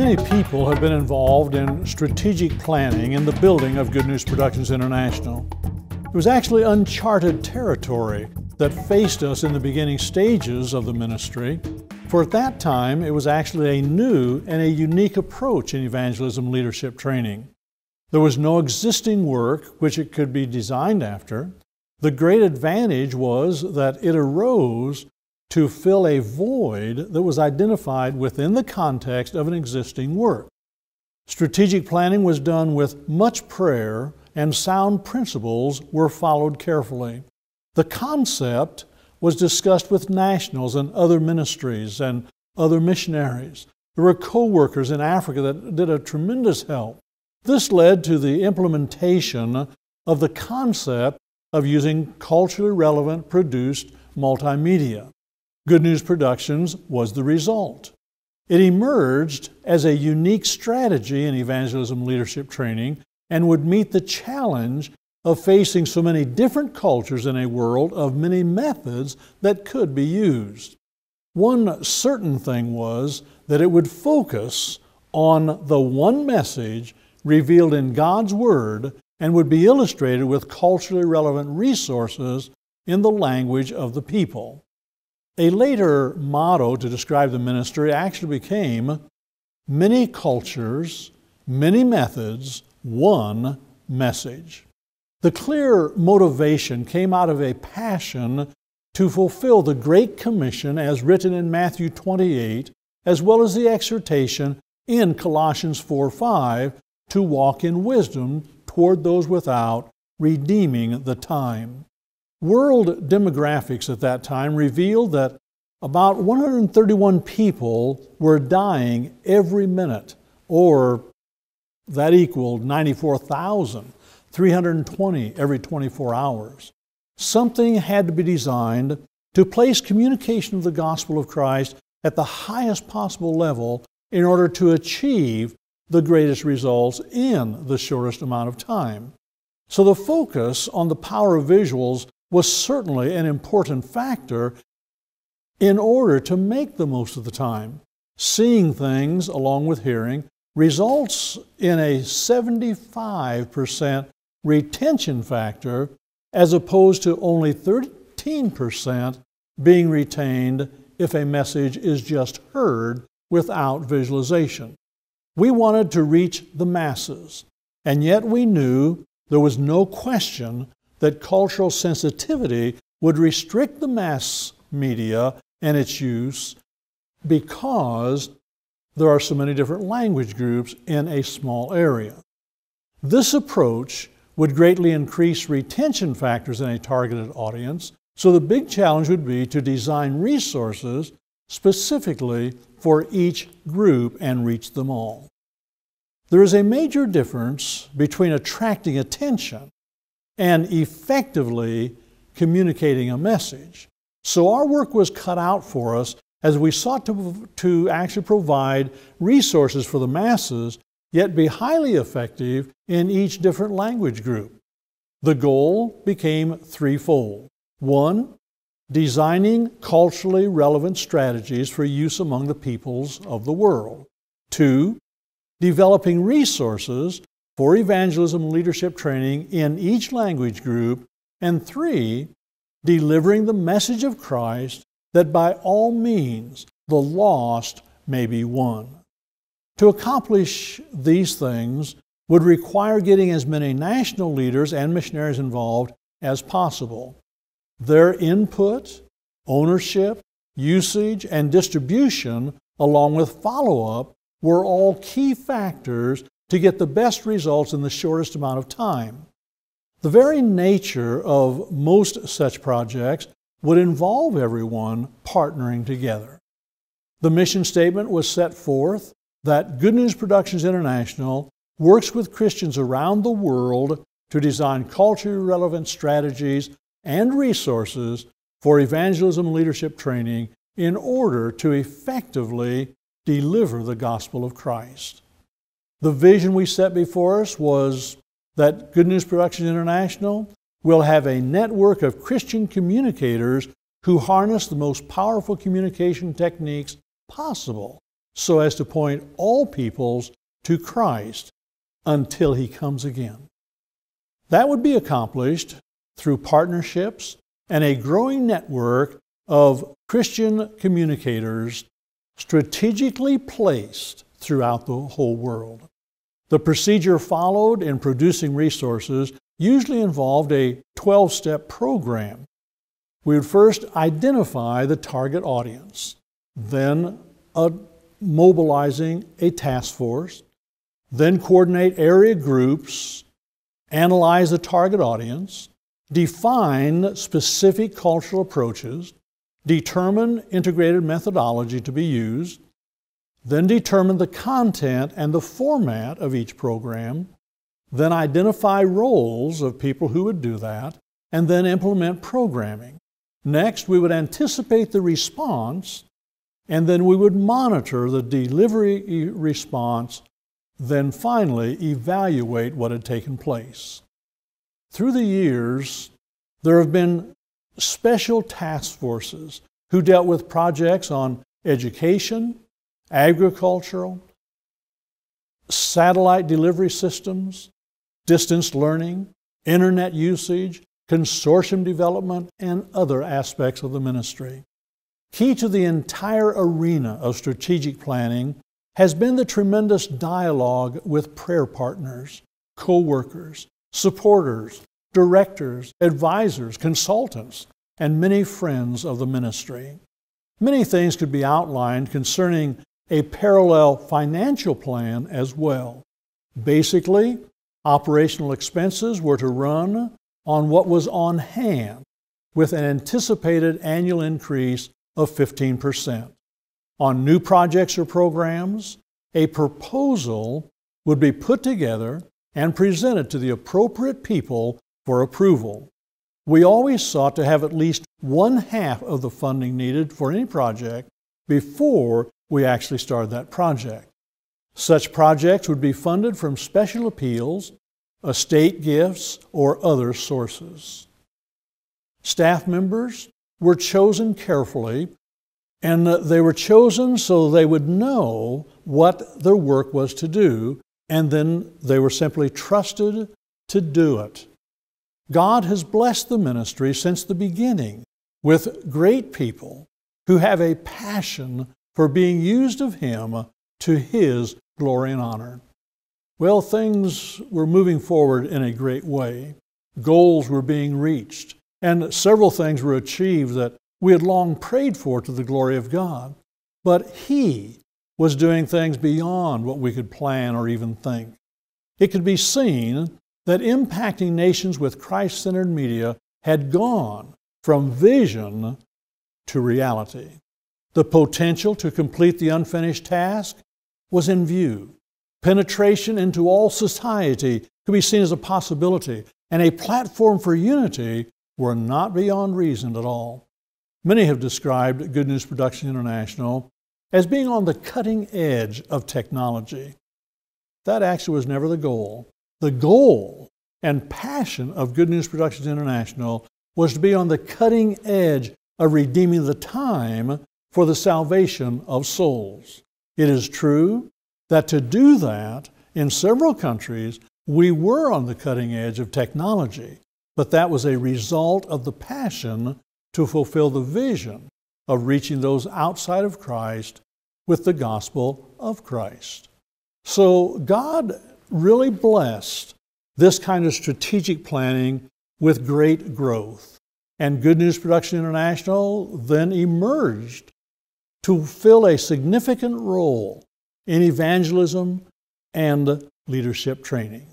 Many people have been involved in strategic planning in the building of Good News Productions International. It was actually uncharted territory that faced us in the beginning stages of the ministry, for at that time it was actually a new and a unique approach in evangelism leadership training. There was no existing work which it could be designed after. The great advantage was that it arose to fill a void that was identified within the context of an existing work. Strategic planning was done with much prayer, and sound principles were followed carefully. The concept was discussed with nationals and other ministries and other missionaries. There were co-workers in Africa that did a tremendous help. This led to the implementation of the concept of using culturally relevant produced multimedia. Good News Productions was the result. It emerged as a unique strategy in evangelism leadership training and would meet the challenge of facing so many different cultures in a world of many methods that could be used. One certain thing was that it would focus on the one message revealed in God's Word and would be illustrated with culturally relevant resources in the language of the people. A later motto to describe the ministry actually became, "Many cultures, many methods, one message." The clear motivation came out of a passion to fulfill the Great Commission as written in Matthew 28, as well as the exhortation in Colossians 4:5 to walk in wisdom toward those without, redeeming the time. World demographics at that time revealed that about 131 people were dying every minute, or that equaled 94,320 every 24 hours. Something had to be designed to place communication of the gospel of Christ at the highest possible level in order to achieve the greatest results in the shortest amount of time. So the focus on the power of visuals was certainly an important factor in order to make the most of the time. Seeing things along with hearing results in a 75% retention factor as opposed to only 13% being retained if a message is just heard without visualization. We wanted to reach the masses, and yet we knew there was no question that cultural sensitivity would restrict the mass media and its use because there are so many different language groups in a small area. This approach would greatly increase retention factors in a targeted audience, so the big challenge would be to design resources specifically for each group and reach them all. There is a major difference between attracting attention and effectively communicating a message. So our work was cut out for us as we sought to actually provide resources for the masses, yet be highly effective in each different language group. The goal became threefold. One, designing culturally relevant strategies for use among the peoples of the world. Two, developing resources for evangelism leadership training in each language group. And three, delivering the message of Christ that by all means the lost may be won. To accomplish these things would require getting as many national leaders and missionaries involved as possible. Their input, ownership, usage, and distribution, along with follow-up, were all key factors to get the best results in the shortest amount of time. The very nature of most such projects would involve everyone partnering together. The mission statement was set forth that Good News Productions International works with Christians around the world to design culturally relevant strategies and resources for evangelism leadership training in order to effectively deliver the gospel of Christ. The vision we set before us was that Good News Productions International will have a network of Christian communicators who harness the most powerful communication techniques possible so as to point all peoples to Christ until He comes again. That would be accomplished through partnerships and a growing network of Christian communicators strategically placed throughout the whole world. The procedure followed in producing resources usually involved a 12-step program. We would first identify the target audience, then mobilizing a task force, then coordinate area groups, analyze the target audience, define specific cultural approaches, determine integrated methodology to be used, then determine the content and the format of each program, then identify roles of people who would do that, and then implement programming. Next, we would anticipate the response, and then we would monitor the delivery response, then finally evaluate what had taken place. Through the years, there have been special task forces who dealt with projects on education, agricultural, satellite delivery systems, distance learning, internet usage, consortium development, and other aspects of the ministry. Key to the entire arena of strategic planning has been the tremendous dialogue with prayer partners, co-workers, supporters, directors, advisors, consultants, and many friends of the ministry. Many things could be outlined concerning a parallel financial plan as well. Basically, operational expenses were to run on what was on hand, with an anticipated annual increase of 15%. On new projects or programs, a proposal would be put together and presented to the appropriate people for approval. We always sought to have at least one half of the funding needed for any project before we actually started that project. Such projects would be funded from special appeals, estate gifts, or other sources. Staff members were chosen carefully, and they were chosen so they would know what their work was to do, and then they were simply trusted to do it. God has blessed the ministry since the beginning with great people who have a passion for being used of Him to His glory and honor. Well, things were moving forward in a great way. Goals were being reached, and several things were achieved that we had long prayed for to the glory of God. But He was doing things beyond what we could plan or even think. It could be seen that impacting nations with Christ-centered media had gone from vision to reality. The potential to complete the unfinished task was in view. Penetration into all society could be seen as a possibility, and a platform for unity were not beyond reason at all. Many have described Good News Production International as being on the cutting edge of technology. That actually was never the goal. The goal and passion of Good News Productions International was to be on the cutting edge of redeeming the time for the salvation of souls. It is true that to do that, in several countries, we were on the cutting edge of technology, but that was a result of the passion to fulfill the vision of reaching those outside of Christ with the gospel of Christ. So God really blessed this kind of strategic planning with great growth. And Good News Production International then emerged to fill a significant role in evangelism and leadership training.